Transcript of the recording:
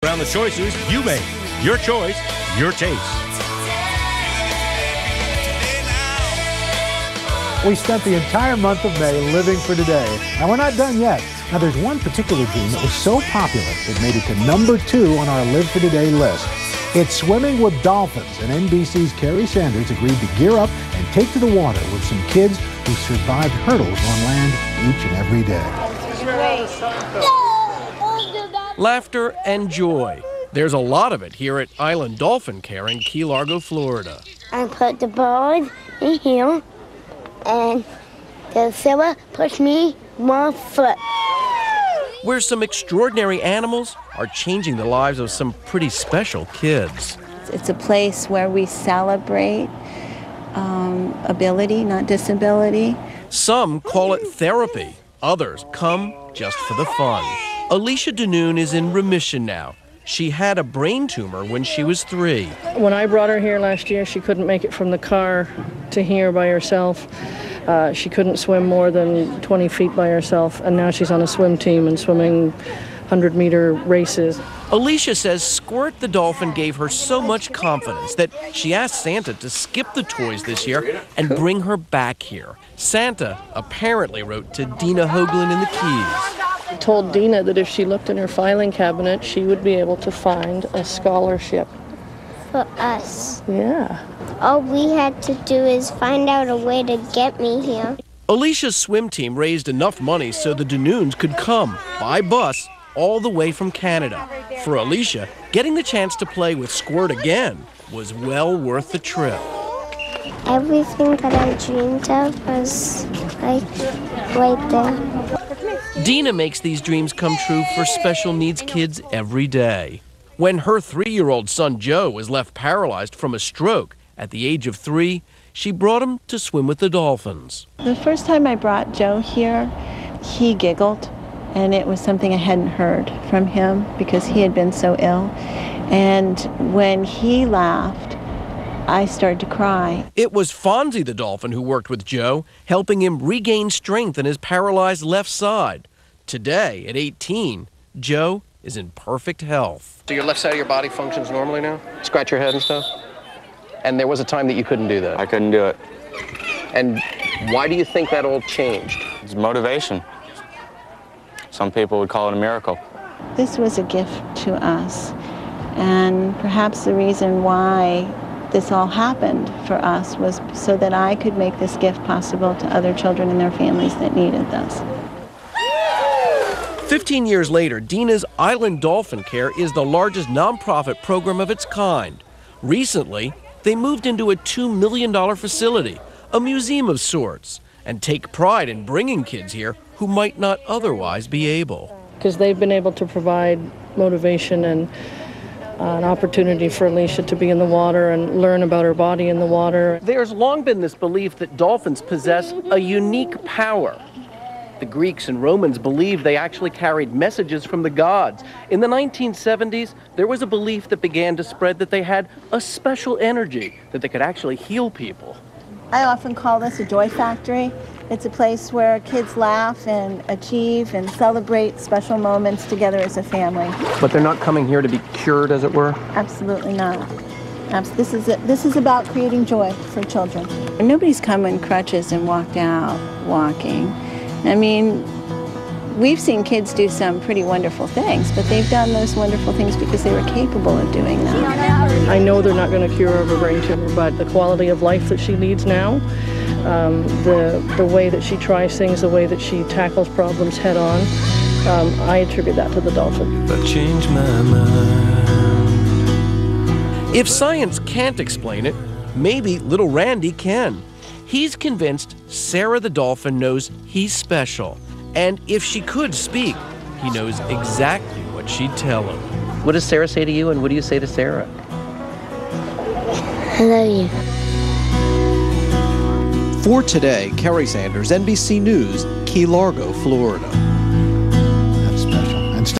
found the choices you made. Your choice, your taste. We spent the entire month of May living for today. And we're not done yet. Now, there's one particular dream that was so popular it made it to #2 on our Live for Today list. It's swimming with dolphins, and NBC's Carrie Sanders agreed to gear up and take to the water with some kids who survived hurdles on land each and every day. Laughter and joy. There's a lot of it here at Island Dolphin Care in Key Largo, Florida. I put the ball in here, and the sailor pushed me 1 foot. Where some extraordinary animals are changing the lives of some pretty special kids. It's a place where we celebrate ability, not disability. Some call it therapy. Others come just for the fun. Alicia Danoon is in remission now. She had a brain tumor when she was 3. When I brought her here last year, she couldn't make it from the car to here by herself. She couldn't swim more than 20 feet by herself, and now she's on a swim team and swimming 100-meter races. Alicia says Squirt the dolphin gave her so much confidence that she asked Santa to skip the toys this year and bring her back here. Santa apparently wrote to Dina Hoagland in the Keys. I told Dina that if she looked in her filing cabinet, she would be able to find a scholarship. For us. Yeah. All we had to do is find out a way to get me here. Alicia's swim team raised enough money so the Danoons could come by bus all the way from Canada. For Alicia, getting the chance to play with Squirt again was well worth the trip. Everything that I dreamed of was like right there. Dina makes these dreams come true for special needs kids every day. When her 3-year-old son Joe was left paralyzed from a stroke at the age of 3, she brought him to swim with the dolphins. The first time I brought Joe here, he giggled, and it was something I hadn't heard from him because he had been so ill. And when he laughed, I started to cry. It was Fonzie the dolphin who worked with Joe, helping him regain strength in his paralyzed left side. Today, at 18, Joe is in perfect health. So your left side of your body functions normally now? Scratch your head and stuff? And there was a time that you couldn't do that? I couldn't do it. And why do you think that all changed? It's motivation. Some people would call it a miracle. This was a gift to us, and perhaps the reason why this all happened for us was so that I could make this gift possible to other children and their families that needed this. 15 years later, Dina's Island Dolphin Care is the largest nonprofit program of its kind. Recently, they moved into a $2 million facility, a museum of sorts, and take pride in bringing kids here who might not otherwise be able. Because they've been able to provide motivation and an opportunity for Alicia to be in the water and learn about her body in the water. There's long been this belief that dolphins possess a unique power. The Greeks and Romans believed they actually carried messages from the gods. In the 1970s, there was a belief that began to spread that they had a special energy, that they could actually heal people. I often call this a joy factory. It's a place where kids laugh and achieve and celebrate special moments together as a family. But they're not coming here to be cured, as it were? Absolutely not. This is about creating joy for children. Nobody's come in crutches and walked out walking. I mean, we've seen kids do some pretty wonderful things, but they've done those wonderful things because they were capable of doing that. I know they're not going to cure her of a brain tumor, but the quality of life that she leads now, the way that she tries things, the way that she tackles problems head on, I attribute that to the dolphin. But change my mind. If science can't explain it, maybe little Randy can. He's convinced Sarah the dolphin knows he's special. And if she could speak, he knows exactly what she'd tell him. What does Sarah say to you, and what do you say to Sarah? I love you. For today, Carrie Sanders, NBC News, Key Largo, Florida.